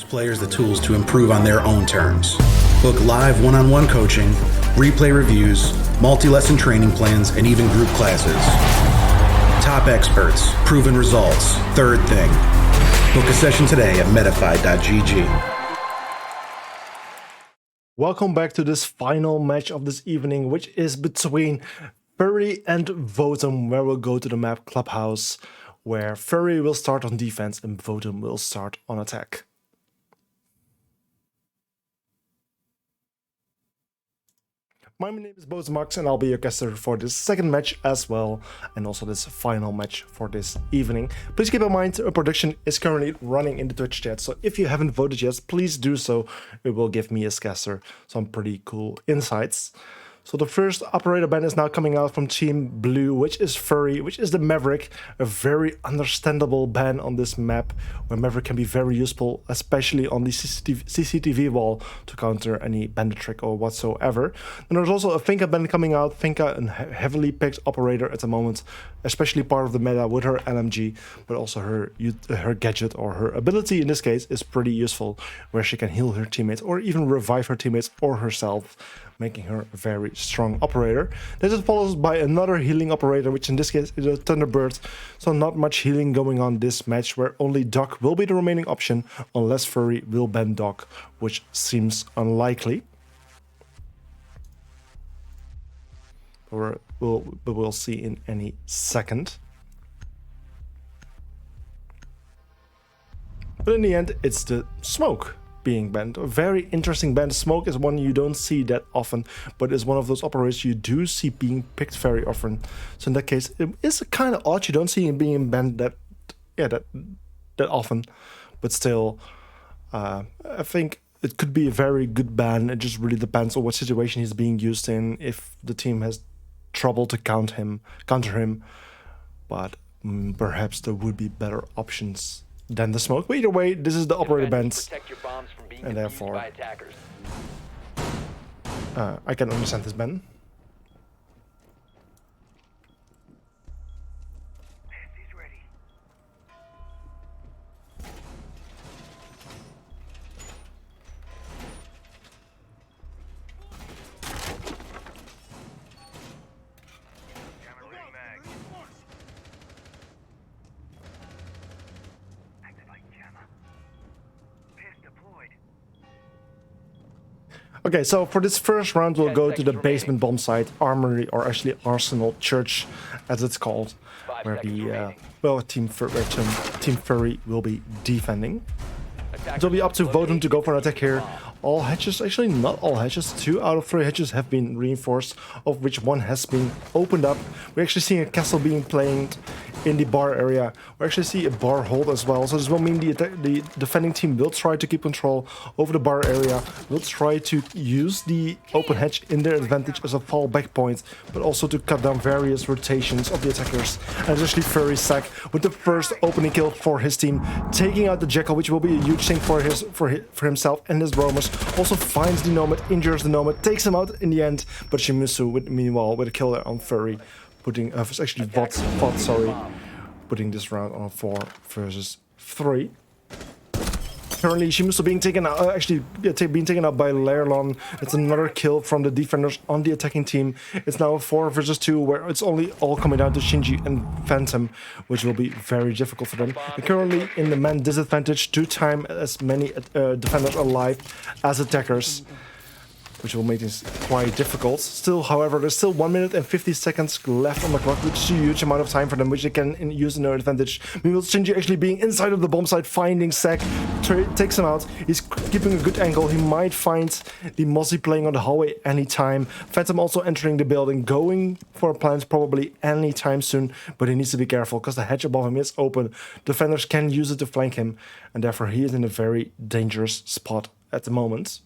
gives players the tools to improve on their own terms. Book live one-on-one coaching, replay reviews, multi-lesson training plans, and even group classes. Top experts, proven results, third thing. Book a session today at medify.gg. Welcome back to this final match of this evening, which is between Furry and Votum, where we'll go to the map Clubhouse, where Furry will start on defense and Votum will start on attack. My name is Bozemox and I'll be your caster for this second match as well, and also this final match for this evening. Please keep in mind a production is currently running in the Twitch chat, so if you haven't voted yet, please do so. It will give me as caster some pretty cool insights. So the first operator ban is now coming out from Team Blue, which is Furry, which is the Maverick. A very understandable ban on this map, where Maverick can be very useful, especially on the CCTV wall to counter any bandit trick or whatsoever. And there's also a Finka ban coming out. Finka, a heavily picked operator at the moment, especially part of the meta with her LMG, but also her gadget or her ability in this case is pretty useful, where she can heal her teammates or even revive her teammates or herself, making her a very strong operator. This is followed by another healing operator, which in this case is a Thunderbird. So not much healing going on this match, where only Doc will be the remaining option, unless Furry will ban Doc, which seems unlikely. We'll see in any second. But in the end, it's the Smoke being banned. A very interesting ban. Smoke is one you don't see that often, but is one of those operators you do see being picked very often. So in that case, it is kind of odd. You don't see him being banned that often, but still, I think it could be a very good ban. It just really depends on what situation he's being used in. If the team has trouble to counter him, but perhaps there would be better options than the Smoke. But either way, this is the operator bans, and therefore I can understand this ban. Okay, so for this first round, we'll go to the basement bomb site, Armory, or actually Arsenal Church, as it's called, where the Team Furry will be defending. It'll be up to Votum to go for an attack here. All hatches, actually not all hatches, 2 out of 3 hatches have been reinforced, of which 1 has been opened up. We're actually seeing a castle being played in the bar area. We actually see a bar hold as well, so this will mean the defending team will try to keep control over the bar area, will try to use the open hatch in their advantage as a fallback point, but also to cut down various rotations of the attackers. And especially Furry Sack with the first opening kill for his team, taking out the Jackal, which will be a huge thing for himself and his roamers. Also finds the Nomad, injures the Nomad, takes him out in the end, but Shimizu meanwhile with a kill there on Furry, putting actually vods, putting this round on a 4 versus 3. Currently, Shimizu being taken out, being taken out by Lerlon. It's another kill from the defenders on the attacking team. It's now a 4 versus 2, where it's only all coming down to Shinji and Phantom, which will be very difficult for them. And currently in the man disadvantage, 2 times as many defenders alive as attackers, which will make this quite difficult. Still, however, there's still 1 minute and 50 seconds left on the clock, which is a huge amount of time for them, which they can use in their advantage. Meanwhile, Shinji actually being inside of the bomb site, finding Sack, takes him out. He's keeping a good angle. He might find the Mozzie playing on the hallway anytime. Phantom also entering the building, going for a plant probably anytime soon, but he needs to be careful because the hatch above him is open. Defenders can use it to flank him, and therefore he is in a very dangerous spot at the moment.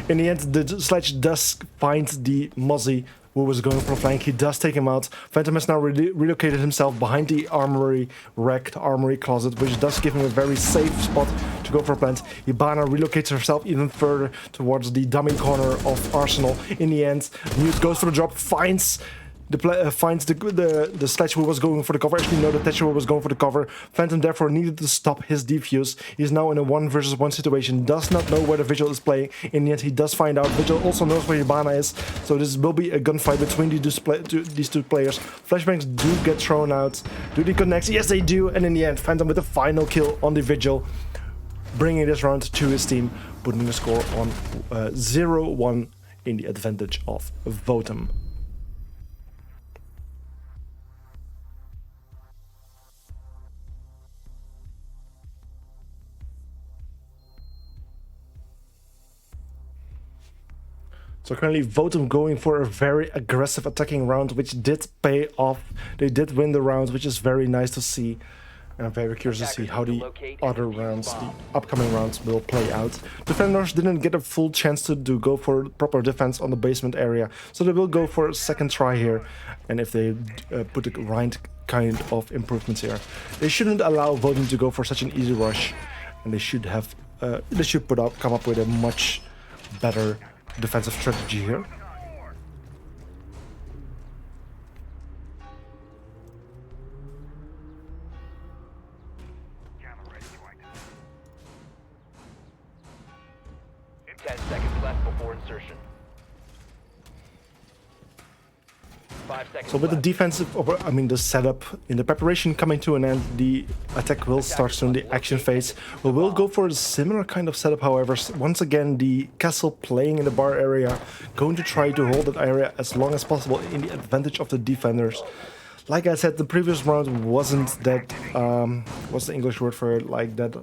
In the end, the Sledge does find the Mozzie who was going for a flank. He does take him out. Phantom has now relocated himself behind the armory rack, the armory closet, which does give him a very safe spot to go for a plant. Hibana relocates herself even further towards the dummy corner of Arsenal. In the end, Mute goes for the drop, finds finds the Sledge who was going for the cover. Actually, no, the Thatcher who was going for the cover. Phantom therefore needed to stop his defuse. He's now in a 1 versus 1 situation. Does not know where the Vigil is playing. In the end, he does find out. Vigil also knows where Hibana is. So this will be a gunfight between these two players. Flashbangs do get thrown out. Do they connect? Yes, they do. And in the end, Phantom with the final kill on the Vigil, bringing this round to his team, putting the score on 0-1 in the advantage of Votum. So currently Votum going for a very aggressive attacking round, which did pay off. They did win the round, which is very nice to see. And I'm very curious to see how the other rounds, the upcoming rounds, will play out. Defenders didn't get a full chance to go for proper defense on the basement area, so they will go for a second try here. And if they put the right kind of improvements here, they shouldn't allow Votum to go for such an easy rush, and they should have, come up with a much better defensive strategy here. So with the defensive, the setup in the preparation coming to an end, the attack will start soon, the action phase. We will go for a similar kind of setup, however. Once again, the castle playing in the bar area, going to try to hold that area as long as possible in the advantage of the defenders. Like I said, the previous round wasn't that, what's the English word for it, like that,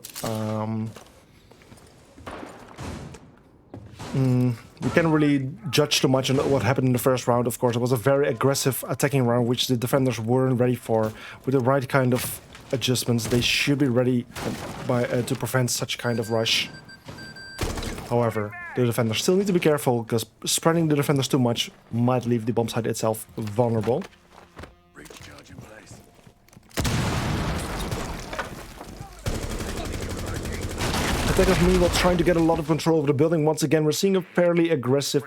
we can't really judge too much on what happened in the first round. Of course, it was a very aggressive attacking round, which the defenders weren't ready for. With the right kind of adjustments, they should be ready to prevent such kind of rush. However, the defenders still need to be careful, because spreading the defenders too much might leave the bomb site itself vulnerable. Attackers meanwhile trying to get a lot of control over the building. Once again, we're seeing a fairly aggressive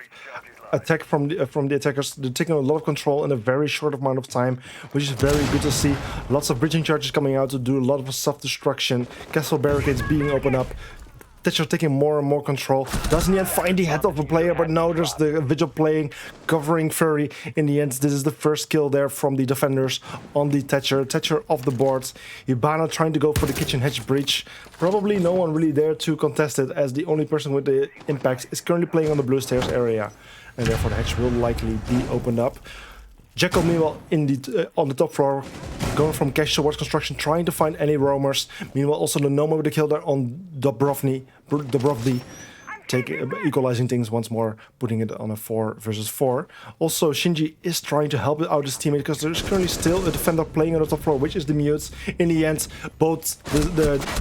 attack from the attackers. They're taking a lot of control in a very short amount of time, which is very good to see. Lots of breaching charges coming out to do a lot of self-destruction. Castle barricades being opened up. Thatcher taking more and more control. Doesn't yet find the head of the player, but now there's the Vigil playing, covering Furry. In the end, this is the first kill there from the defenders on the Thatcher. Thatcher off the boards. Hibana trying to go for the kitchen hedge breach. Probably no one really there to contest it, as the only person with the impact is currently playing on the blue stairs area. And therefore the hedge will likely be opened up. Jekyll meanwhile on the top floor, going from cash towards construction, trying to find any roamers. Meanwhile also the Noma with the kill there on Dobrovny, equalizing things once more, putting it on a 4 versus 4. Also, Shinji is trying to help out his teammate, because there's currently still a defender playing on the top floor, which is the Mutes. In the end, both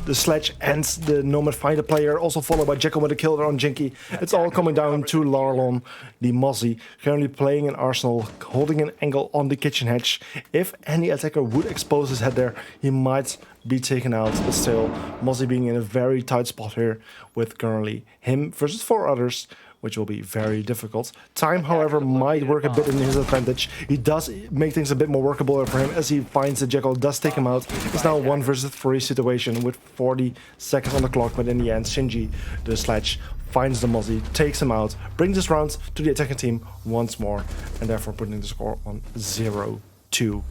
the Sledge and the Nomad find a player, also followed by Jekyll with a kill there on Jinky. It's all coming down to Larlon, the Mozzie, currently playing an Arsenal, holding an angle on the kitchen hedge. If any attacker would expose his head there, he might be taken out, but still, Mozzie being in a very tight spot here, with currently him versus 4 others, which will be very difficult. Time, however, might work a bit in his advantage. He does make things a bit more workable for him, as he finds the Jekyll, does take him out. It's now a 1 versus 3 situation with 40 seconds on the clock, but in the end, Shinji, the Sledge, finds the Mozzie, takes him out, brings this round to the attacking team once more, and therefore putting the score on 0-2.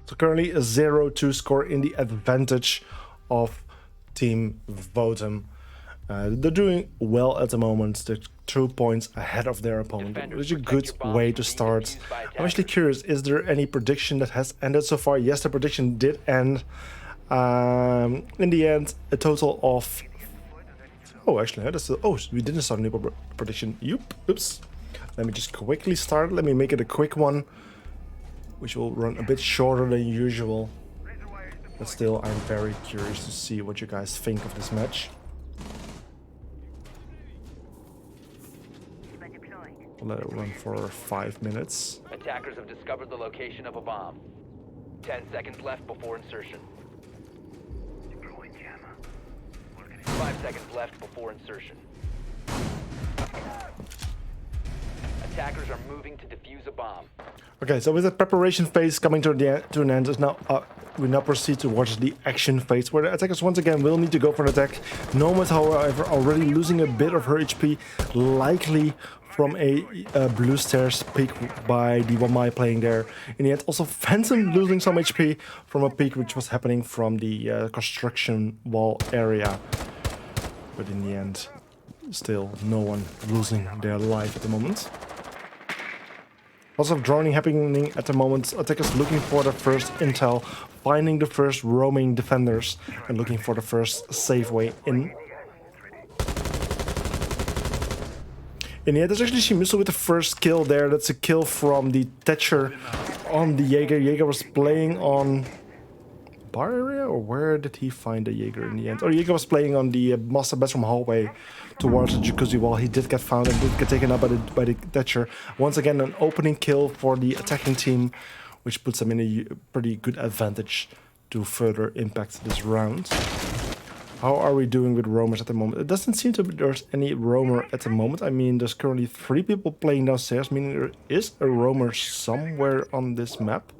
So currently a 0-2 score in the advantage of Team Votum. They're doing well at the moment. They're 2 points ahead of their opponent, which is a good way to start. I'm actually curious, is there any prediction that has ended so far? Yes, the prediction did end. In the end, a total of... Oh, actually, we didn't start a new prediction. Oops. Let me just quickly start. Let me make it a quick one, which will run a bit shorter than usual. But still, I'm very curious to see what you guys think of this match. Let it run for 5 minutes. Attackers have discovered the location of a bomb. 10 seconds left before insertion. 5 seconds left before insertion. Attackers are moving to defuse a bomb. Okay, so with the preparation phase coming to an end, is now we now proceed towards the action phase, where the attackers once again will need to go for an attack. Nomad, however, already losing a bit of her HP, likely from a blue stairs peek by the Wamai playing there. In the end, also Phantom losing some HP from a peek which was happening from the construction wall area. But in the end, still no one losing their life at the moment. Lots of droning happening at the moment. Attackers looking for the first intel, finding the first roaming defenders, and looking for the first safe way in. In the end, there's actually Shimizu with the first kill there. That's a kill from the Thatcher on the Jaeger. Jaeger was playing on bar area, or where did he find the Jaeger in the end? Oh, Jaeger was playing on the master bedroom hallway towards the jacuzzi wall. He did get found and did get taken up by the Thatcher. Once again, an opening kill for the attacking team, which puts them in a pretty good advantage to further impact this round. How are we doing with roamers at the moment? It doesn't seem to be there's any roamer at the moment. I mean, there's currently 3 people playing downstairs, meaning there is a roamer somewhere on this map.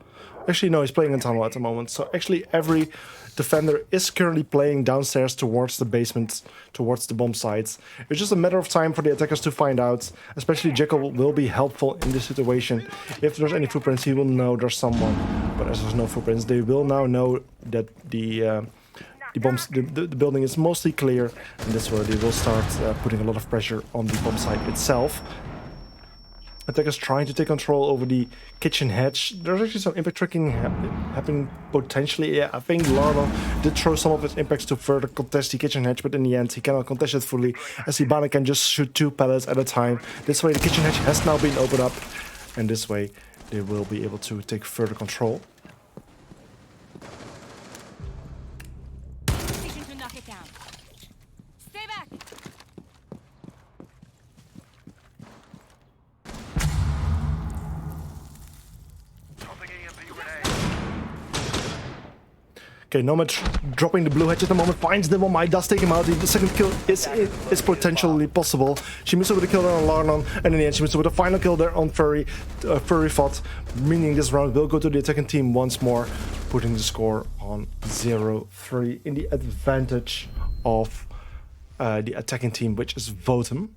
Actually, no, he's playing in tunnel at the moment. So actually every defender is currently playing downstairs towards the basement, towards the bomb sites. It's just a matter of time for the attackers to find out. Especially Jekyll will be helpful in this situation. If there's any footprints, he will know there's someone. But as there's no footprints, they will now know that the building is mostly clear, and that's where they will start putting a lot of pressure on the bomb site itself. Attackers trying to take control over the kitchen hatch. There's actually some impact tracking happening potentially. Yeah, I think Larva did throw some of his impacts to further contest the kitchen hatch, but in the end he cannot contest it fully, as Ibana can just shoot 2 pellets at a time. This way the kitchen hatch has now been opened up, and this way they will be able to take further control. To knock it down. Stay back. Okay, Nomad dropping the blue hatch at the moment, finds the Wamai, does take him out. The second kill is potentially possible. Shimizu with a kill there on Larnon, and in the end Shimizu with a final kill there on Furry. Furry fought, meaning this round will go to the attacking team once more, putting the score on 0-3 in the advantage of the attacking team, which is Votum.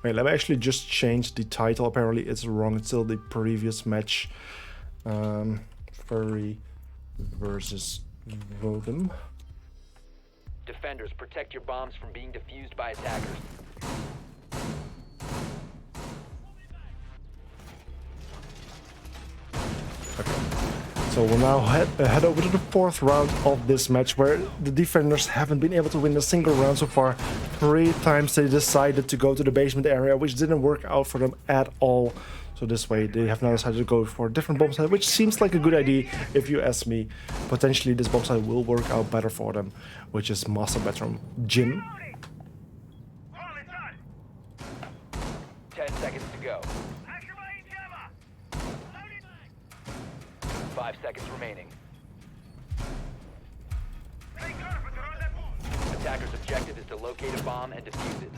Wait, let me actually just change the title. Apparently it's wrong. It's still the previous match. Furry versus Votum. Defenders, protect your bombs from being defused by attackers. Okay. So we'll now head over to the 4th round of this match, where the defenders haven't been able to win a single round so far. 3 times they decided to go to the basement area, which didn't work out for them at all. So this way they have now decided to go for a different bomb site, which seems like a good idea if you ask me. Potentially this bomb site will work out better for them, which is master bedroom gym. 10 seconds to go. 5 seconds remaining. Attacker's objective is to locate a bomb and defuse it.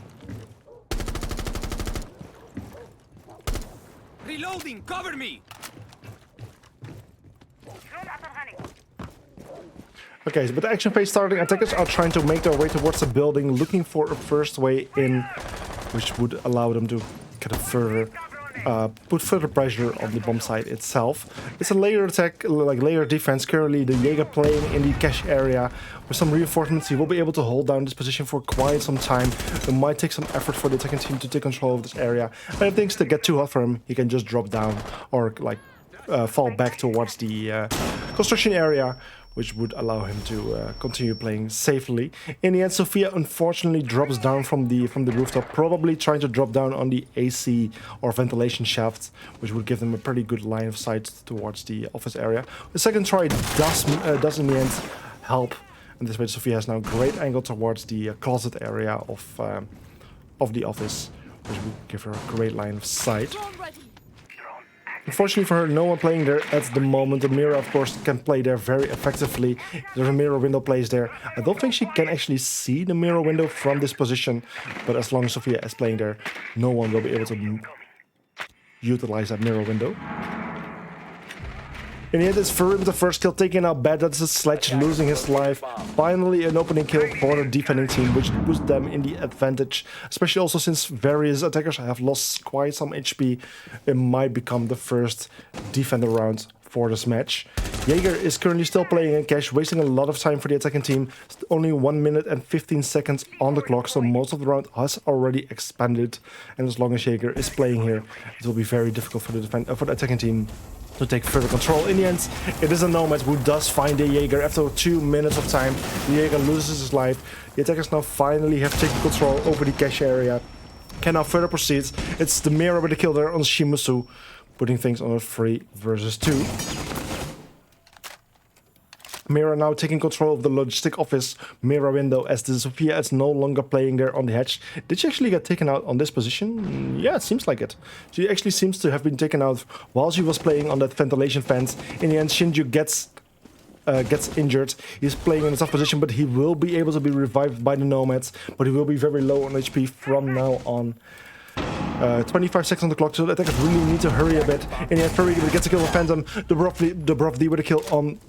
Reloading! Cover me! Okay, so with the action phase starting, attackers are trying to make their way towards the building, looking for a first way in, which would allow them to get a further put further pressure on the bomb site itself. It's a layer attack, like layer defense. Currently the Jaeger playing in the cache area. With some reinforcements he will be able to hold down this position for quite some time. It might take some effort for the attacking team to take control of this area, but if things get too hot for him, he can just drop down or like fall back towards the construction area, which would allow him to continue playing safely. In the end, Sophia unfortunately drops down from the rooftop, probably trying to drop down on the AC or ventilation shaft, which would give them a pretty good line of sight towards the office area. The second try does in the end help, and this way Sophia has now great angle towards the closet area of the office, which will give her a great line of sight. Drone ready. Unfortunately for her, no one playing there at the moment. The mirror, of course, can play there very effectively. There's a mirror window placed there. I don't think she can actually see the mirror window from this position, but as long as Sophia is playing there, no one will be able to utilize that mirror window. In the end, it's Furry with the first kill, taking out Bad. That's a Sledge losing his life. Finally, an opening kill for the defending team, which puts them in the advantage. Especially also since various attackers have lost quite some HP. It might become the first defender round for this match. Jaeger is currently still playing in cash, wasting a lot of time for the attacking team. Only 1 minute and 15 seconds on the clock, so most of the round has already expanded. And as long as Jaeger is playing here, it will be very difficult for the attacking team to take further control. In the end, it is a Nomad who does find the Jaeger after 2 minutes of time. The Jaeger loses his life. The attackers now finally have taken control over the cache area. Can now further proceed. It's the mirror with the kill there on Shimusu, putting things on a 3 versus 2. Mira now taking control of the logistic office mirror window as the Sophia is no longer playing there on the hatch. Did she actually get taken out on this position? Yeah, it seems like it. She actually seems to have been taken out while she was playing on that ventilation fence. In the end, Shinju gets injured. He's playing in a tough position, but he will be able to be revived by the Nomads, but he will be very low on HP from now on. 25 seconds on the clock, so the attackers really need to hurry a bit. In the end, Furry gets a kill on Phantom. The Brov with a kill on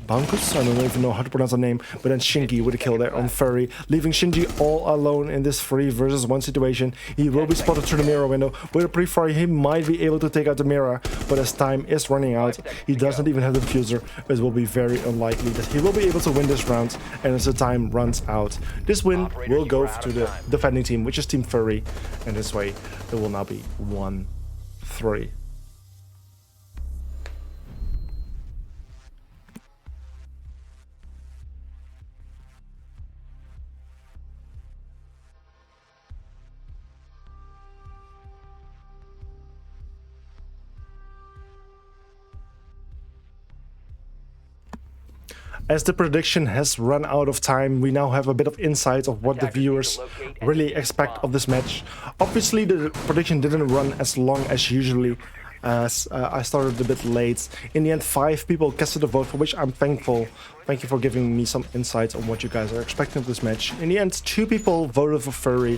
Bounkus? I don't even know how to pronounce the name, but then Shinky with a kill there on Furry, leaving Shinji all alone in this 3 versus 1 situation. He will be spotted through the mirror window. With a pre-fire, he might be able to take out the mirror, but as time is running out, he doesn't even have the diffuser. It will be very unlikely that he will be able to win this round, and as the time runs out, this win will go to the defending team, which is Team Furry, and this way it will now be 1-3. As the prediction has run out of time, we now have a bit of insight of what the viewers really expect of this match. Obviously, the prediction didn't run as long as usually, as I started a bit late. In the end, 5 people casted a vote, for which I'm thankful. Thank you for giving me some insights on what you guys are expecting of this match. In the end, 2 people voted for Furry,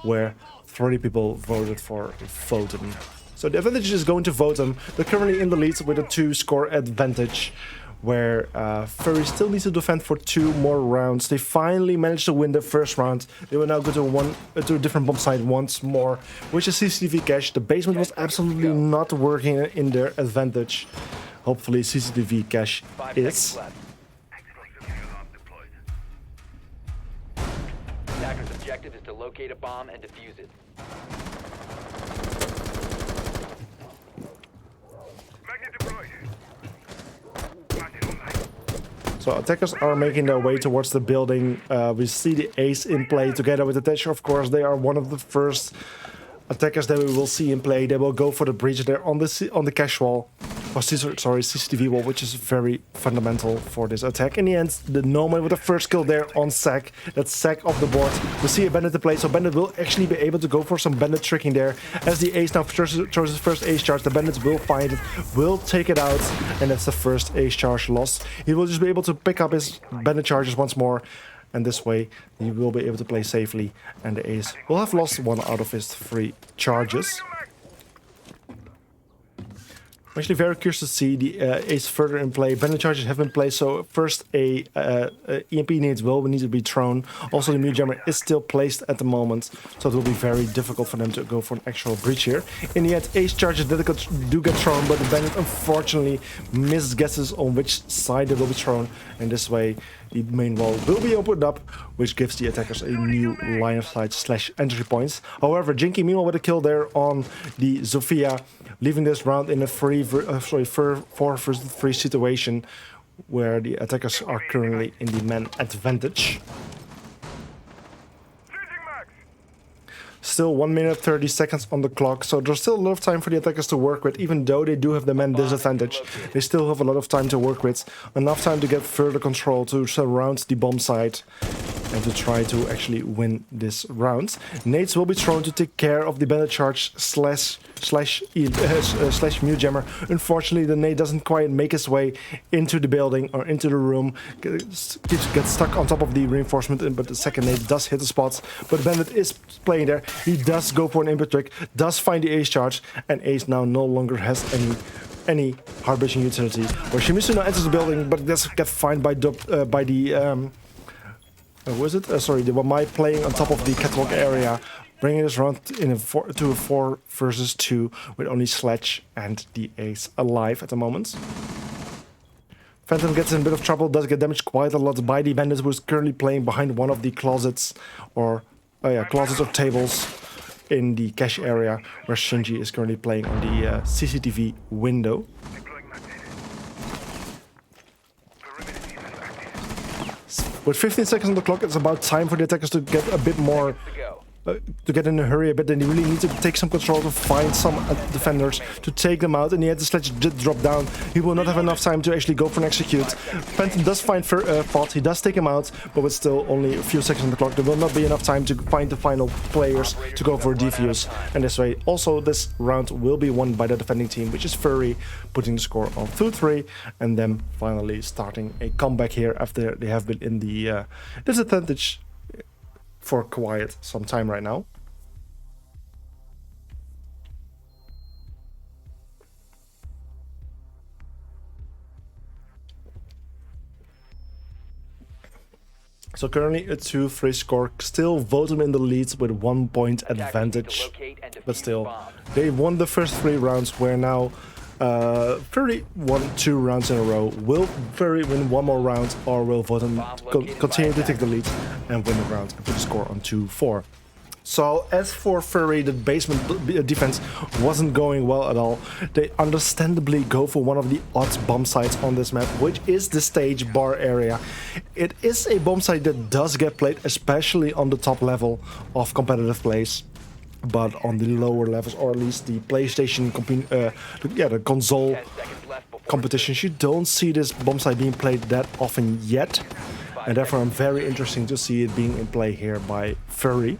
where 30 people voted for Votum. So the advantage is going to Votum. They're currently in the lead with a 2-score advantage, where Furry still needs to defend for 2 more rounds. They finally managed to win the first round. They will now go to a different bomb site once more, which is CCTV cache. The basement was absolutely not working in their advantage. Hopefully CCTV cache is. Attacker's objective is to locate a bomb and defuse it. So attackers are making their way towards the building. We see the Ace in play together with the Thatcher. Of course, they are one of the first attackers that we will see in play. They will go for the breach there on the cache wall, or sorry, CCTV wall, which is very fundamental for this attack. In the end, the Nomad with the first kill there on Sack. That's Sack off the board. We see a Bandit in play, so Bandit will actually be able to go for some Bandit tricking there. As the Ace now throws his first Ace charge, the Bandits will find it, will take it out, and that's the first Ace charge lost. He will just be able to pick up his Bandit charges once more, and this way he will be able to play safely, and the Ace will have lost 1 out of his 3 charges. I'm actually very curious to see the Ace further in play. Bandit charges have been played, so first a EMP will need to be thrown. Also, the Mute Jammer is still placed at the moment, so it will be very difficult for them to go for an actual breach here. In the end, Ace charges do get thrown, but the Bandit unfortunately misguesses on which side they will be thrown, and this way the main wall will be opened up, which gives the attackers a new line of sight / entry points. However, Jinky meanwhile with a kill there on the Sophia, leaving this round in a 4 versus 3 situation, where the attackers are currently in the man advantage. Still 1 minute 30 seconds on the clock, so there's still a lot of time for the attackers to work with. Even though they do have the man disadvantage, they still have a lot of time to work with. Enough time to get further control to surround the bomb site. and to try to actually win this round. Nades will be thrown to take care of the bandit charge slash mute jammer. Unfortunately, the nade doesn't quite make its way into the building or into the room. Gets stuck on top of the reinforcement, but the second nade does hit the spot. But bandit is playing there. He does go for an input trick, does find the ace charge, and ace now no longer has any hard bridging utility. Where Shimizu now enters the building, but does get fined by the was it? Sorry, the Wamai playing on top of the catwalk area, bringing this round to a 4 versus 2 with only Sledge and the ace alive at the moment. Phantom gets in a bit of trouble, does get damaged quite a lot by the bandit, who is currently playing behind one of the closets or tables in the cache area, where Shinji is currently playing on the CCTV window. With 15 seconds on the clock, it's about time for the attackers to get a bit more, to get in a hurry a bit. Then they really need to take some control to find some defenders to take them out. And he had the Sledge did drop down. He will not have enough time to actually go for an execute. Phantom does find Vods. He does take him out, but with still only a few seconds on the clock, there will not be enough time to find the final players to go for a defuse. And this way, also this round will be won by the defending team, which is Furry, putting the score on 2-3, and then finally starting a comeback here after they have been in the disadvantage for quite some time right now. So currently a 2-3 score, still Votum in the lead with 1 point advantage, but still they won the first 3 rounds, where now Furry won 2 rounds in a row. Will Furry win 1 more round, or will Votum continue to take the lead and win the round and put the score on 2-4? So as for Furry, the basement defense wasn't going well at all. They understandably go for one of the odd bomb sites on this map, which is the stage bar area. It is a bomb site that does get played, especially on the top level of competitive plays. But on the lower levels, or at least the PlayStation, the console competitions, you don't see this bomb site being played that often yet. And therefore I'm very interested to see it being in play here by Furry.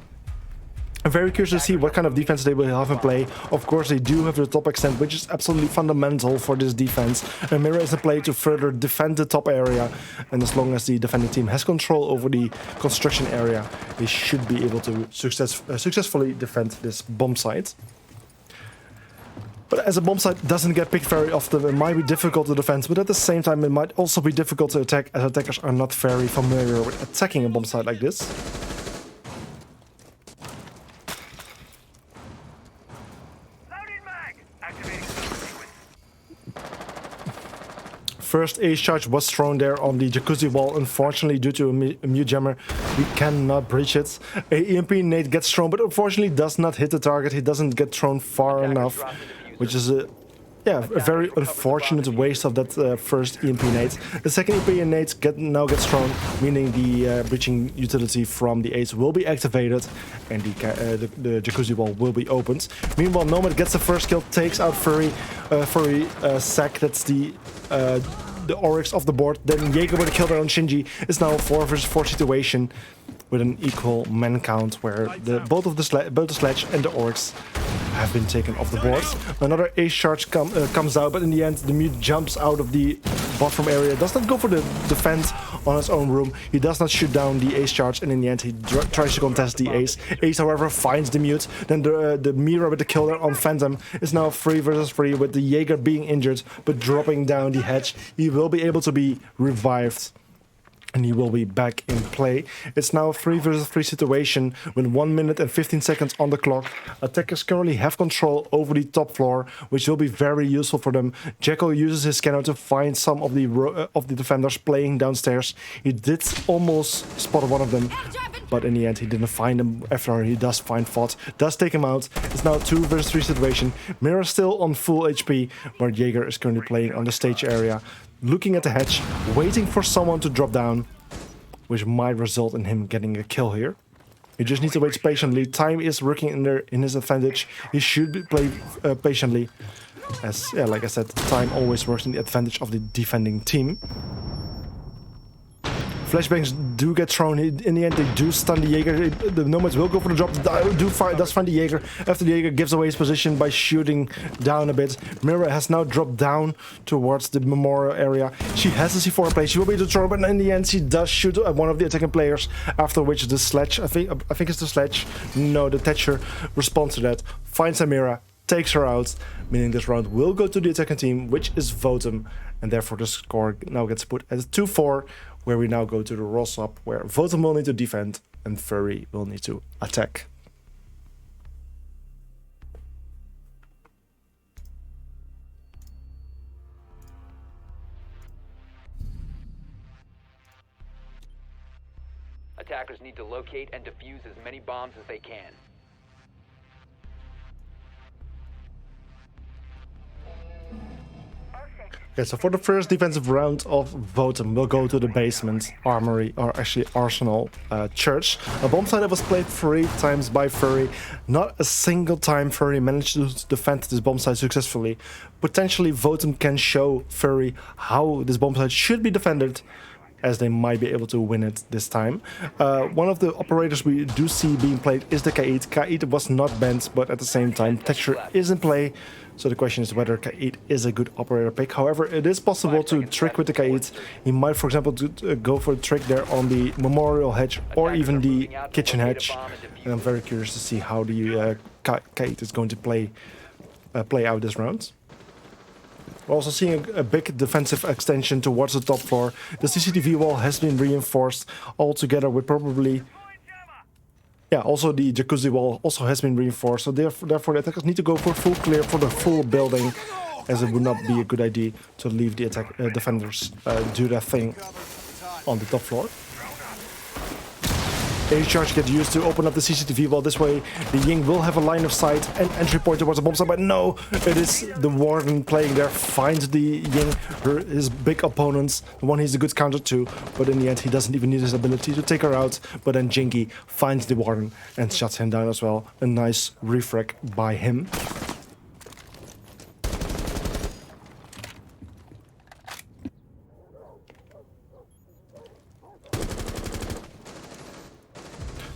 I'm very curious to see what kind of defense they will have in play. Of course, they do have the top extent, which is absolutely fundamental for this defense. And Mirror is in play to further defend the top area. And as long as the defending team has control over the construction area, they should be able to successfully defend this bomb site. But as a bomb site doesn't get picked very often, it might be difficult to defend, but at the same time it might also be difficult to attack, as attackers are not very familiar with attacking a bomb site like this. First ace charge was thrown there on the jacuzzi wall. Unfortunately, due to a mute jammer, we cannot breach it. A EMP nade gets thrown, but unfortunately does not hit the target. He doesn't get thrown far enough, which is a very unfortunate waste of that first EMP nade. The second EMP nade now gets thrown, meaning the breaching utility from the ace will be activated and the jacuzzi wall will be opened. Meanwhile, Nomad gets the first kill, takes out Furry. Sack, that's the Oryx off the board. Then Jaeger with a kill there on Shinji. Is now a 4 versus 4 situation with an equal man count, where both the Sledge and the Oryx have been taken off the board. Another ace charge comes out, but in the end the mute jumps out of the bottom area, does not go for the defense on his own room. He does not shoot down the ace charge, and in the end he tries to contest the ace. Ace, however, finds the mute. Then the Mira with the killer on Phantom is now 3 versus 3, with the Jaeger being injured but dropping down the hatch. He will be able to be revived, and he will be back in play. It's now a 3 versus 3 situation with 1 minute and 15 seconds on the clock. Attackers currently have control over the top floor, which will be very useful for them. Jekyll uses his scanner to find some of the defenders playing downstairs. He did almost spot one of them, but in the end he didn't find him. After he does find Vods, does take him out. It's now a 2 versus 3 situation. Mirror still on full HP, where Jaeger is currently playing on the stage area, looking at the hatch, waiting for someone to drop down, which might result in him getting a kill here. He just needs to wait patiently. Time is working in his advantage. He should play patiently, as like I said, time always works in the advantage of the defending team. Flashbangs do get thrown. In the end, they do stun the Jaeger. The Nomads will go for the drop. Does find the Jaeger after the Jaeger gives away his position by shooting down a bit. Mira has now dropped down towards the memorial area. She has a C4 in place. She will be able to throw, but in the end, she does shoot at one of the attacking players. After which the sledge, I think it's the sledge. No, the Thatcher responds to that. Finds Amira, takes her out, meaning this round will go to the attacking team, which is Votum, and therefore the score now gets put at 2-4, where we now go to the roll up, where Votum will need to defend and Furry will need to attack. Attackers need to locate and defuse as many bombs as they can. Okay, so for the first defensive round of Votum, we'll go to the basement, armory, or actually arsenal, church. A bomb site that was played 3 times by Furry. Not a single time Furry managed to defend this bomb site successfully. Potentially Votum can show Furry how this bomb site should be defended, as they might be able to win it this time. One of the operators we do see being played is the Kaid. Kaid was not banned, but at the same time, Thatcher is in play. So the question is whether Kaid is a good operator pick. However, it is possible to trick with the Kaid. He might, for example, go for a trick there on the memorial hatch or even the kitchen hatch. And I'm very curious to see how the Kaid is going to play out this round. We're also seeing a big defensive extension towards the top floor. The CCTV wall has been reinforced altogether with probably... Yeah, also the jacuzzi wall also has been reinforced. So therefore the attackers need to go for full clear for the full building, as it would not be a good idea to leave the defenders do their thing on the top floor. A charge get used to open up the CCTV wall. This way the Ying will have a line of sight and entry point towards the bomb site, but no, it is the Warden playing there, finds the Ying, his big opponents, the one he's a good counter to, but in the end he doesn't even need his ability to take her out. But then Jinky finds the Warden and shuts him down as well. A nice refrag by him.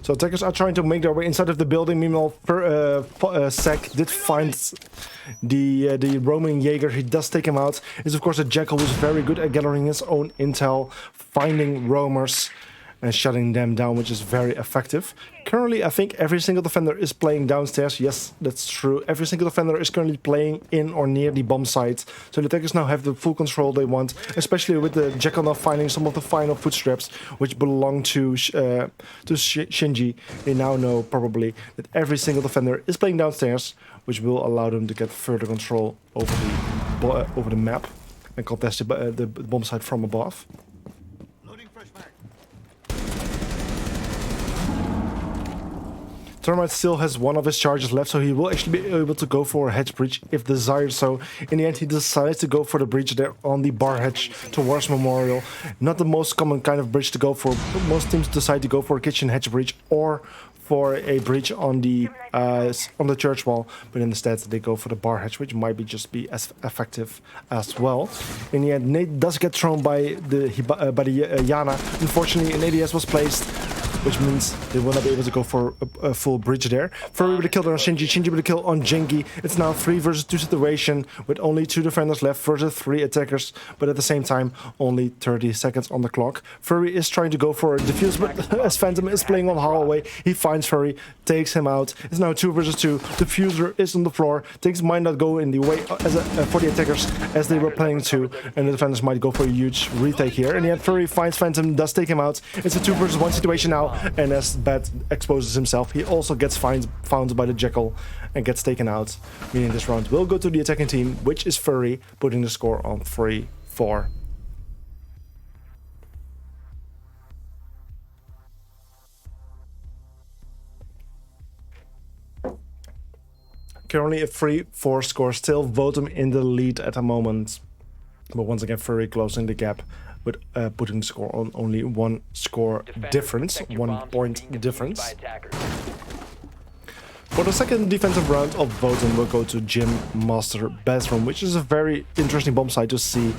So attackers are trying to make their way inside of the building. Meanwhile, Sek did find the roaming Jaeger. He does take him out. It's of course a Jackal who's very good at gathering his own intel, finding roamers and shutting them down, which is very effective. Currently, I think every single defender is playing downstairs. Yes, that's true. Every single defender is currently playing in or near the bomb site. So the attackers now have the full control they want, especially with the Jackal now finding some of the final footsteps, which belong to Shinji. They now know probably that every single defender is playing downstairs, which will allow them to get further control over the map and contest the bomb site from above. Termite still has one of his charges left, so he will actually be able to go for a hatch breach if desired. So in the end, he decides to go for the breach there on the bar hatch towards Memorial. Not the most common kind of breach to go for. Most teams decide to go for a kitchen hatch breach or for a breach on the church wall, but instead they go for the bar hatch, which might just be as effective as well. In the end, Nate does get thrown by the Yana. Unfortunately, an ADS was placed, which means they will not be able to go for a full breach there. Furry with a kill there on Shinji, Shinji with a kill on Jinky. It's now 3 versus 2 situation with only 2 defenders left versus 3 attackers, but at the same time, only 30 seconds on the clock. Furry is trying to go for a defuse, but as Phantom is playing on Holloway, he finds Furry, takes him out. It's now 2 versus 2. Diffuser is on the floor. Things might not go in the way for the attackers as they were planning to, and the defenders might go for a huge retake here. In the end, Furry finds Phantom, does take him out. It's a 2 versus 1 situation now. And as Bat exposes himself, he also gets found by the Jackal and gets taken out, meaning this round will go to the attacking team, which is Furry, putting the score on 3-4. Currently a 3-4 score, still Votum in the lead at the moment. But once again, Furry closing the gap, but putting the score on only 1 score difference, 1 point difference. For the second defensive round of Votum, we'll go to Gym Master Bathroom, which is a very interesting bomb site to see.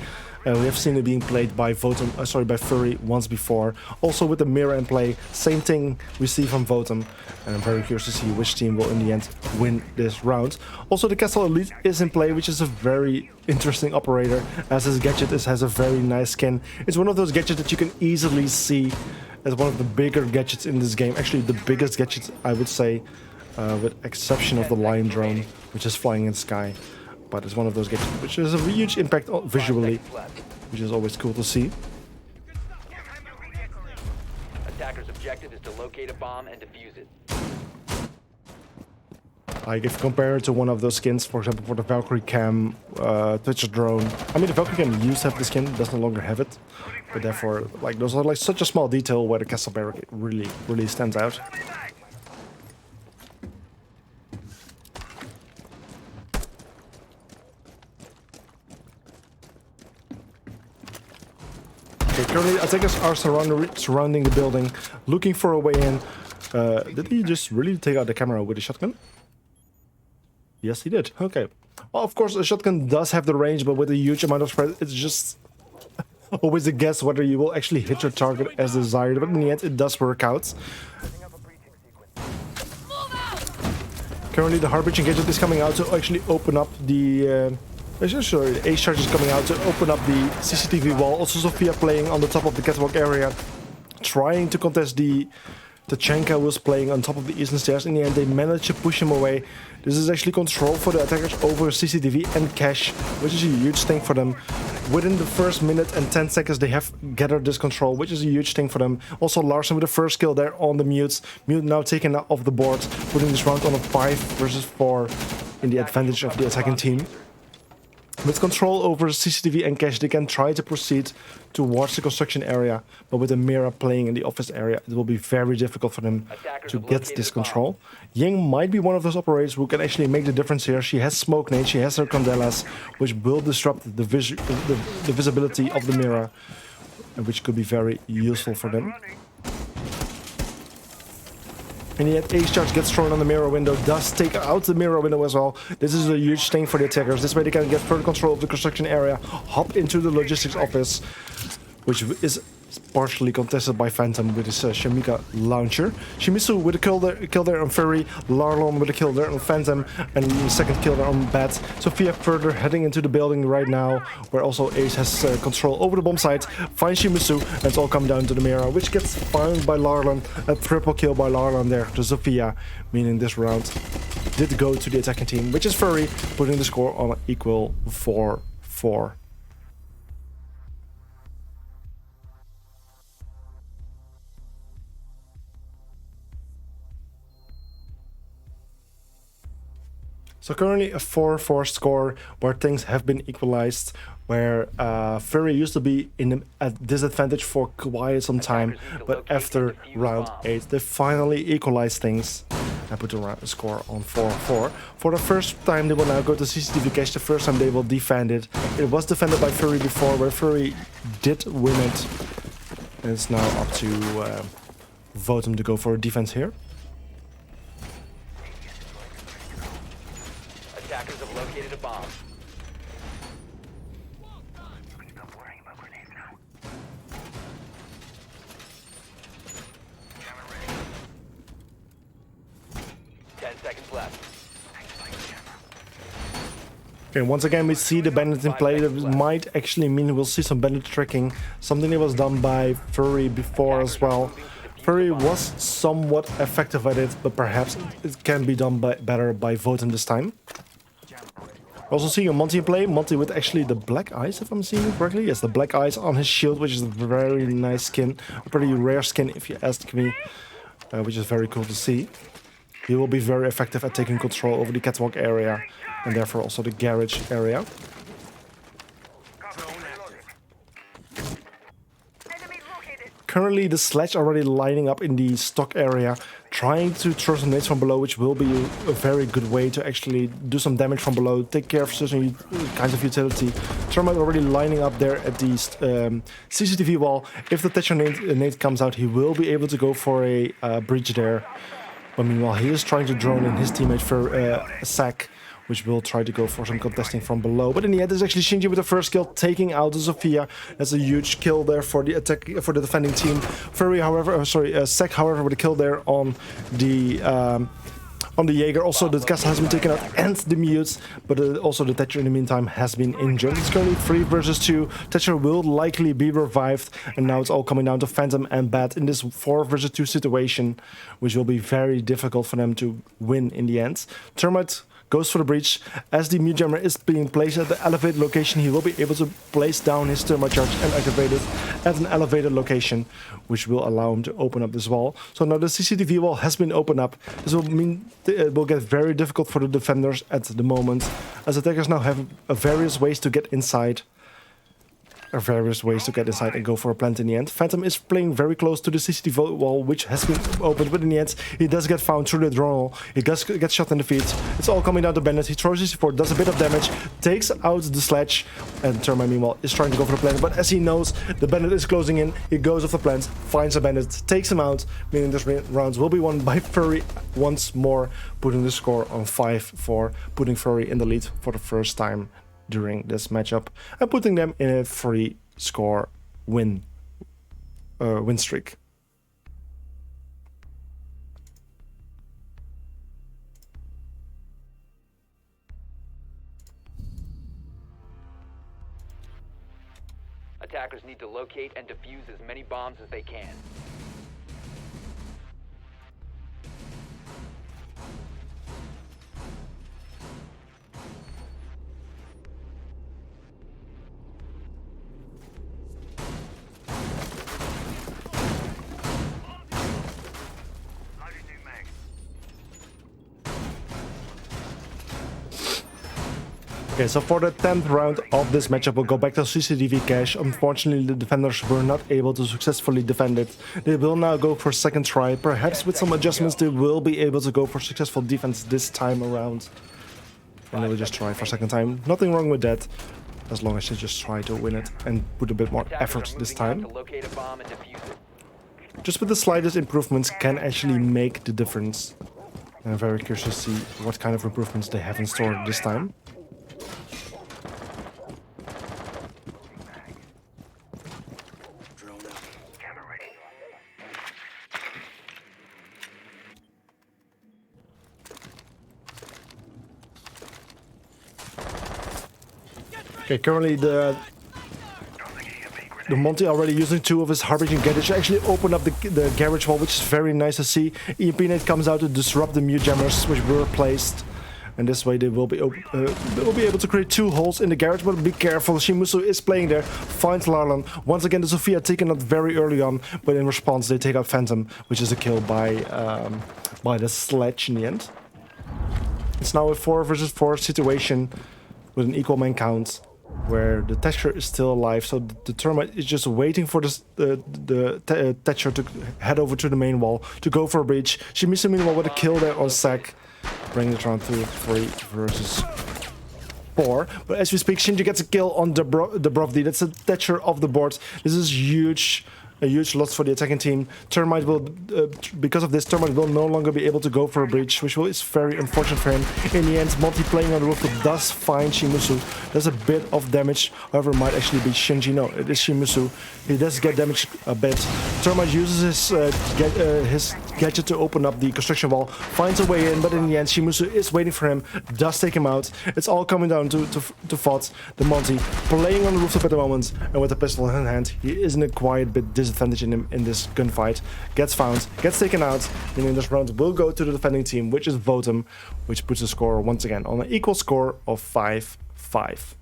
We have seen it being played by Votum, by Furry once before. Also with the mirror in play, same thing we see from Votum. And I'm very curious to see which team will in the end win this round. Also the Castle Elite is in play, which is a very interesting operator, as this gadget has a very nice skin. It's one of those gadgets that you can easily see as one of the bigger gadgets in this game. Actually the biggest gadget, I would say, with exception of the Lion Drone, which is flying in the sky. But it's one of those gadgets which has a huge impact visually, which is always cool to see. Attacker's objective is to locate a bomb and defuse it. Like if you compare it to one of those skins, for example, for the Valkyrie Cam, Twitcher Drone. I mean, the Valkyrie Cam used to have the skin, does no longer have it. But therefore, like, those are like such a small detail where the Castle Barrack really stands out. Okay, currently attackers are surrounding the building, looking for a way in. Did he just really take out the camera with a shotgun? Yes, he did. Okay. Well, of course, a shotgun does have the range, but with a huge amount of spread, it's just always a guess whether you will actually hit your target as desired. But in the end, it does work out. Currently, the heart-breaching gadget is coming out to actually open up the... sorry, the Ace charge is coming out to open up the CCTV wall. Also, Sophia playing on the top of the catwalk area, trying to contest the Tachenka was playing on top of the eastern stairs. In the end, they managed to push him away. This is actually control for the attackers over CCTV and cache, which is a huge thing for them. Within the first minute and 10 seconds, they have gathered this control, which is a huge thing for them. Also, Larson with the first kill there on the Mute. Mute now taken off the board, putting this round on a 5 versus 4 in the advantage of the attacking team. With control over CCTV and cache, they can try to proceed towards the construction area, but with a mirror playing in the office area, it will be very difficult for them to get this control. Ying might be one of those operators who can actually make the difference here. She has smoke nade, she has her Candelas, which will disrupt the visibility of the mirror, which could be very useful for them. And yet Ace charge gets thrown on the mirror window, does take out the mirror window as well. This is a huge thing for the attackers. This way they can get further control of the construction area, hop into the logistics office, which is partially contested by Phantom with his Shamika launcher. Shimizu with a kill there on Furry, Larlon with a kill there on Phantom, and the second kill there on Bat. Sophia further heading into the building right now, where also Ace has control over the bomb site, finds Shimizu, and it's all come down to the mirror, which gets found by Larlon. A triple kill by Larlon there to Sophia, meaning this round did go to the attacking team, which is Furry, putting the score on an equal 4-4. So currently a 4-4 score where things have been equalized, where Furry used to be in a disadvantage for quite some time, but after round 8 they finally equalized things and put the score on 4-4. For the first time they will now go to CCTV cache. The first time they will defend it. It was defended by Furry before, where Furry did win it. And it's now up to Votum to go for a defense here. Attackers have located a bomb. Stop worrying about grenades now. 10 seconds left. Okay, once again we see the bandit in play. That might actually mean we'll see some bandit tracking. Something that was done by Furry before as well. Furry was somewhat effective at it, but perhaps it can be done better by Votum this time. Also seeing a Monty in play. Monty with actually the black eyes, if I'm seeing it correctly. Yes, the black eyes on his shield, which is a very nice skin. A pretty rare skin, if you ask me, which is very cool to see. He will be very effective at taking control over the catwalk area, and therefore also the garage area. Currently the Sledge already lining up in the stock area, trying to throw some nades from below, which will be a very good way to actually do some damage from below, take care of certain kinds of utility. Thermite already lining up there at the CCTV wall. If the Thatcher nade comes out, he will be able to go for a breach there. But meanwhile, he is trying to drone in his teammate for a sack, which will try to go for some contesting from below. But in the end, it's actually Shinji with the first kill, taking out the Sophia. That's a huge kill there for the attack for the defending team. Furry, however, Sek, however, with a kill there on the Jaeger. Also, the gas has been taken out and the mute, but also the Thatcher in the meantime has been injured. It's currently 3 versus 2. Thatcher will likely be revived, and now it's all coming down to Phantom and Bat in this 4 versus 2 situation, which will be very difficult for them to win in the end. Termite goes for the breach. As the mute jammer is being placed at the elevated location, he will be able to place down his thermite charge and activate it at an elevated location, which will allow him to open up this wall. So now the CCTV wall has been opened up. This will mean it will get very difficult for the defenders at the moment, as attackers now have various ways to get inside. And go for a plant in the end. Phantom is playing very close to the CCTV wall, which has been opened, but in the end, he does get found through the drone. He does get shot in the feet. It's all coming down to Bandit. He throws his C4, does a bit of damage, takes out the sledge, and Termite, meanwhile, is trying to go for the plant, but as he knows the Bandit is closing in, he goes off the plant, finds a Bandit, takes him out, meaning this rounds will be won by Furry once more, putting the score on 5-4, putting Furry in the lead for the first time during this matchup, and putting them in a 3-score win streak. Attackers need to locate and defuse as many bombs as they can. Okay, so for the 10th round of this matchup, we'll go back to CCTV cache. Unfortunately, the defenders were not able to successfully defend it. They will now go for a second try. Perhaps with some adjustments, they will be able to go for successful defense this time around. And they will just try for a second time. Nothing wrong with that, as long as they just try to win it and put a bit more effort this time. Just with the slightest improvements can actually make the difference. And I'm very curious to see what kind of improvements they have in store this time. Okay, currently the Monty already using 2 of his Harbinger gadgets to actually open up the garage wall, which is very nice to see. EMP Nate comes out to disrupt the mute jammers, which were placed. And this way they will be able to create 2 holes in the garage, but be careful, Shimusu is playing there, finds Larlan. Once again, the Sophia taken out very early on, but in response they take out Phantom, which is a kill by the sledge in the end. It's now a 4 versus 4 situation with an equal man count, where the Thatcher is still alive, so the Termite is just waiting for the Thatcher to head over to the main wall to go for a breach. Shimizu meanwhile with a kill there on Sek, bringing it round to 3 versus 4. But as we speak, Shinji gets a kill on the Brovdi. That's the Thatcher of the board. This is a huge loss for the attacking team. Termite will, because of this, Termite will no longer be able to go for a breach, which is very unfortunate for him. In the end, Monty playing on the roof does find Shimusu. There's a bit of damage, however, it might actually be Shinji. No, it is Shimusu. He does get damaged a bit. Termite uses his gadget to open up the construction wall, finds a way in, but in the end, Shimusu is waiting for him, does take him out. It's all coming down to Vods, the Monty, playing on the rooftop at the moment, and with a pistol in hand, he is in a quiet bit disadvantage in this gunfight. Gets found, gets taken out, and in this round will go to the defending team, which is Votum, which puts the score once again on an equal score of 5-5.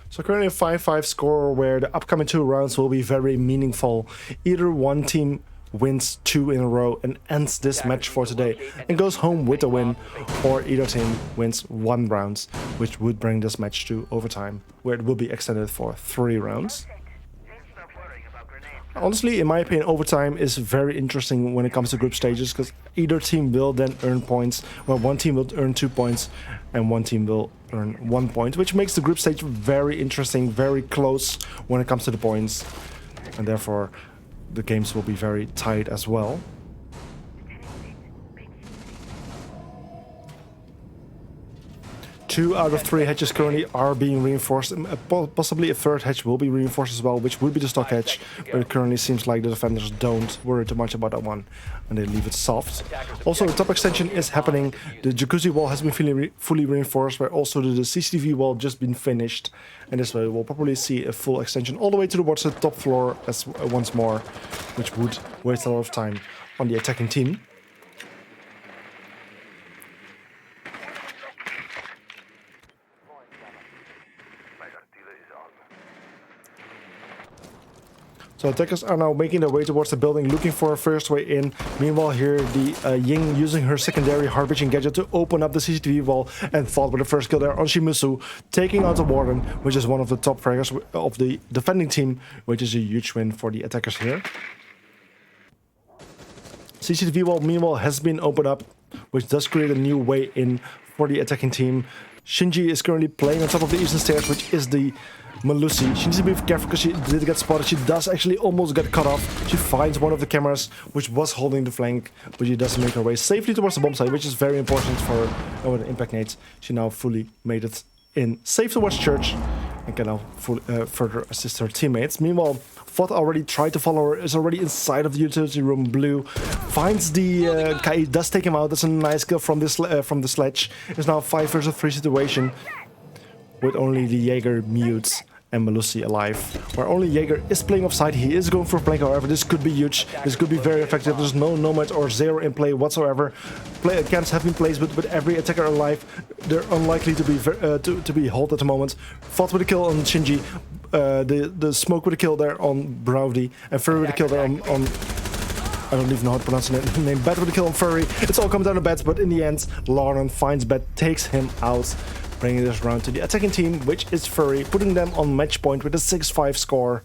So currently a 5-5 score where the upcoming 2 rounds will be very meaningful. Either one team wins 2 in a row and ends this match for today and goes home with a win, or either team wins 1 round, which would bring this match to overtime, where it will be extended for 3 rounds. Honestly, in my opinion, overtime is very interesting when it comes to group stages, because either team will then earn points. Well, one team will earn 2 points and one team will earn 1 point, which makes the group stage very interesting, very close when it comes to the points. And therefore, the games will be very tight as well. 2 out of 3 hatches currently are being reinforced. Possibly a third hatch will be reinforced as well, which would be the stock hatch. But it currently seems like the defenders don't worry too much about that one, and they leave it soft. Also, the top extension is happening. The jacuzzi wall has been fully reinforced, where also the CCTV wall just been finished. And this way we'll probably see a full extension all the way towards the top floor as once more, which would waste a lot of time on the attacking team. So attackers are now making their way towards the building, looking for a first way in. Meanwhile, here the Ying using her secondary heart-breaching gadget to open up the CCTV wall and fought with the first kill there on Shimusu, taking out the Warden, which is one of the top fraggers of the defending team, which is a huge win for the attackers here. CCTV wall, meanwhile, has been opened up, which does create a new way in for the attacking team. Shinji is currently playing on top of the eastern stairs, which is the Malusi. She needs to be careful because she did get spotted. She does actually almost get cut off. She finds one of the cameras which was holding the flank, but she does make her way safely towards the bomb site, which is very important for her with the impact nades. She now fully made it in safe towards church and can now further assist her teammates. Meanwhile, Vod already tried to follow her, is already inside of the utility room. Blue finds the Kai, does take him out. That's a nice kill from this from the sledge. It's now a 5 versus 3 situation with only the Jaeger mutes and Malusi alive, where only Jaeger is playing offside. He is going for a flank, however. This could be huge. This could be very effective. There's no Nomad or Zero in play whatsoever. Camps have been placed, but with every attacker alive, they're unlikely to be held at the moment. Fought with a kill on Shinji. The smoke with a kill there on Browdy, and Furry with a kill there on I don't even know how to pronounce the name. Bat with a kill on Furry. It's all coming down to Bat, but in the end, Lauren finds Bat, takes him out, bringing this round to the attacking team, which is Furry, putting them on match point with a 6-5 score.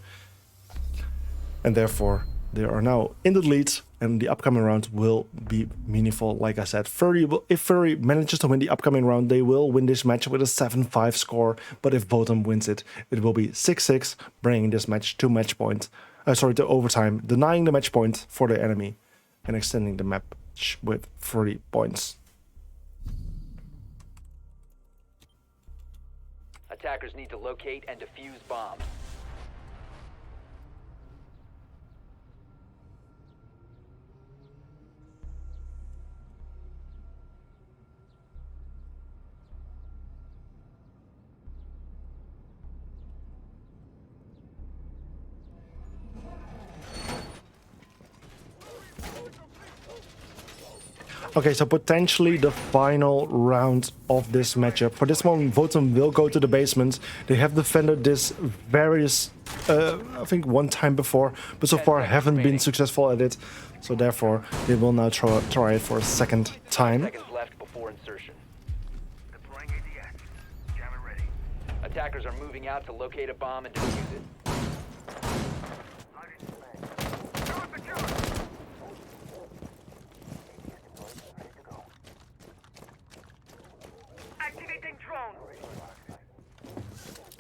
And therefore, they are now in the lead, and the upcoming round will be meaningful. Like I said, if Furry manages to win the upcoming round, they will win this match with a 7-5 score. But if Votum wins it, it will be 6-6, bringing this match to match point. To overtime, denying the match point for the enemy and extending the match with 30 points. Attackers need to locate and defuse bombs. Okay, so potentially the final round of this matchup. For this one, Votum will go to the basement. They have defended this various, I think one time before, but so far haven't been successful at it. So therefore, they will now try it for a second time. Seconds left before insertion. Deploying ADS. Jammer ready. Attackers are moving out to locate a bomb and defuse it.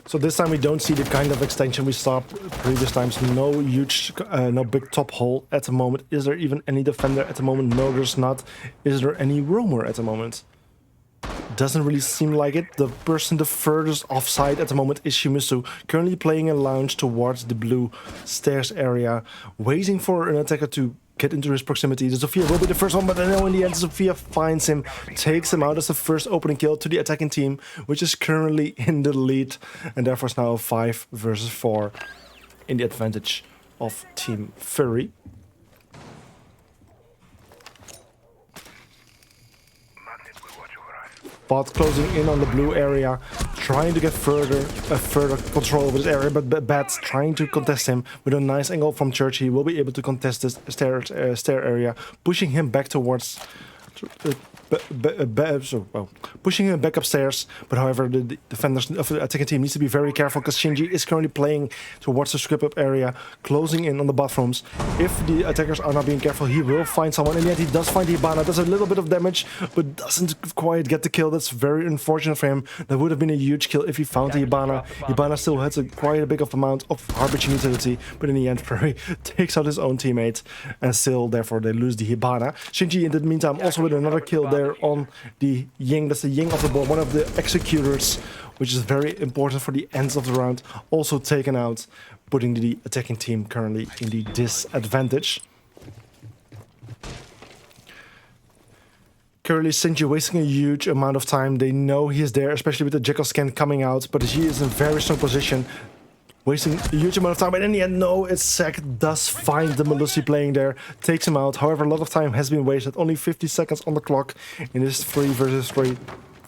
So this time we don't see the kind of extension we saw previous times. No huge, no big top hole at the moment. Is there even any defender at the moment? No, there's not. Is there any roamer at the moment? Doesn't really seem like it. The person the furthest offside at the moment is Shimizu, currently playing a lounge towards the blue stairs area, waiting for an attacker to get into his proximity. The Sophia will be the first one, but no, in the end, Sophia finds him, takes him out as the first opening kill to the attacking team, which is currently in the lead, and therefore it's now a 5 versus 4 in the advantage of Team Furry. Bot closing in on the blue area, trying to get further control over this area, but Bat's trying to contest him with a nice angle from Church. He will be able to contest this stair area, pushing him back towards pushing him back upstairs. But however, the defenders of the attacking team needs to be very careful because Shinji is currently playing towards the script up area, closing in on the bathrooms. If the attackers are not being careful, he will find someone, and yet he does find Hibana. Does a little bit of damage, but doesn't quite get the kill. That's very unfortunate for him. That would have been a huge kill if he found the Hibana. Hibana still has quite a big of amount of harbinging utility, but in the end, Furry takes out his own teammate, and still, therefore, they lose the Hibana. Shinji, in the meantime, also with another kill there on the Ying. That's the Ying of the ball, one of the executors, which is very important for the ends of the round. Also taken out, putting the attacking team currently in the disadvantage. Currently, Shinji wasting a huge amount of time. They know he is there, especially with the Jekyll scan coming out, but he is in a very strong position. Wasting a huge amount of time, but in the end, no, it's Sek does find the Melusi playing there, takes him out. However, a lot of time has been wasted, only 50 seconds on the clock in this 3 versus 3.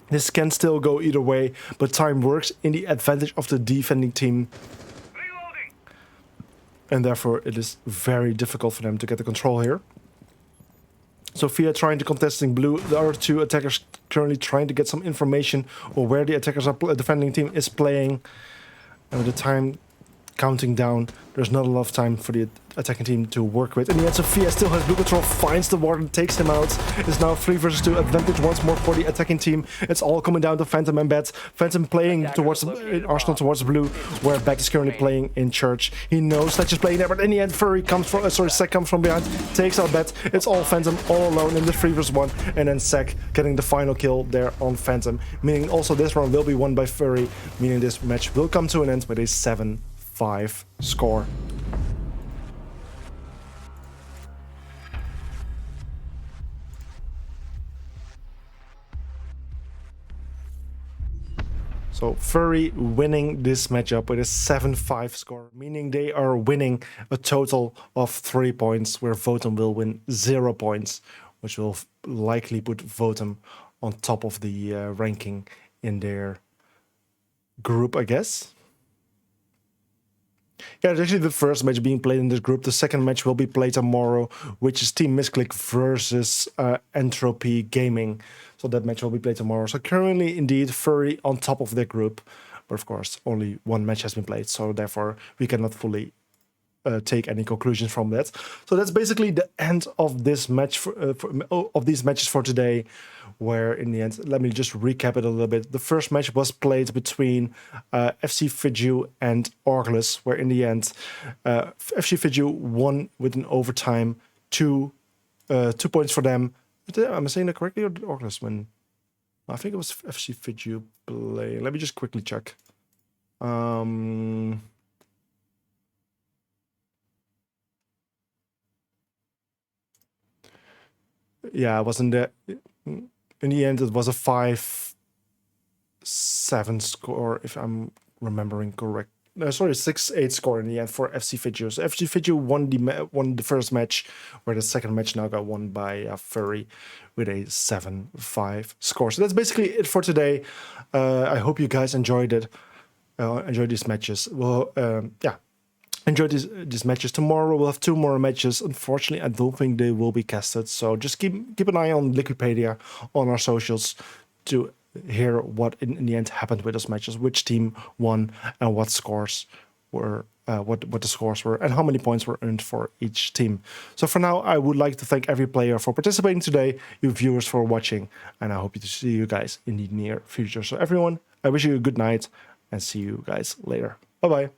This can still go either way, but time works in the advantage of the defending team. Reloading. And therefore, it is very difficult for them to get the control here. Sophia trying to contesting blue. The other two attackers currently trying to get some information on where the attackers are defending team is playing. And with the time counting down, there's not a lot of time for the attacking team to work with. In the end, Sophia still has blue control, finds the warden, takes him out. It's now 3 versus 2, advantage once more for the attacking team. It's all coming down to Phantom and Bat. Phantom playing towards Arsenal, towards blue, where Bat is currently playing in church. He knows Sledge is playing there, but in the end, Furry comes from, Sek comes from behind, takes out Bat. It's all Phantom, all alone in the 3 versus 1, and then Sek getting the final kill there on Phantom, meaning also this round will be won by Furry, meaning this match will come to an end with a 7-5 score. So Furry winning this matchup with a 7-5 score, meaning they are winning a total of 3 points, where Votum will win 0 points, which will likely put Votum on top of the ranking in their group, I guess. Yeah, it's actually the first match being played in this group. The second match will be played tomorrow, which is Team Misclick versus Entropy Gaming. So that match will be played tomorrow. So currently, indeed, Furry on top of their group. But of course, only one match has been played. So therefore, we cannot fully take any conclusions from that. So that's basically the end of this match of these matches for today. Where in the end, let me just recap it a little bit. The first match was played between FC Fiju and Orgless, where in the end, FC Fiju won with an overtime, 2 points for them. Am I saying that correctly, or did Orgless win? I think it was FC Fiju play. Let me just quickly check. Yeah, it wasn't that. In the end, it was a 5-7 score, if I'm remembering correct. No, sorry, 6-8 score in the end for FC Fiju. So FC Fiju won the first match, where the second match now got won by Furry with a 7-5 score. So that's basically it for today. I hope you guys enjoyed it. Enjoyed these matches. Well, yeah. Enjoy these matches. Tomorrow we'll have 2 more matches. Unfortunately, I don't think they will be casted. So just keep an eye on Liquipedia on our socials to hear what in the end happened with those matches, which team won, and what scores were, what the scores were, and how many points were earned for each team. So for now, I would like to thank every player for participating today, you viewers for watching, and I hope to see you guys in the near future. So everyone, I wish you a good night, and see you guys later. Bye bye.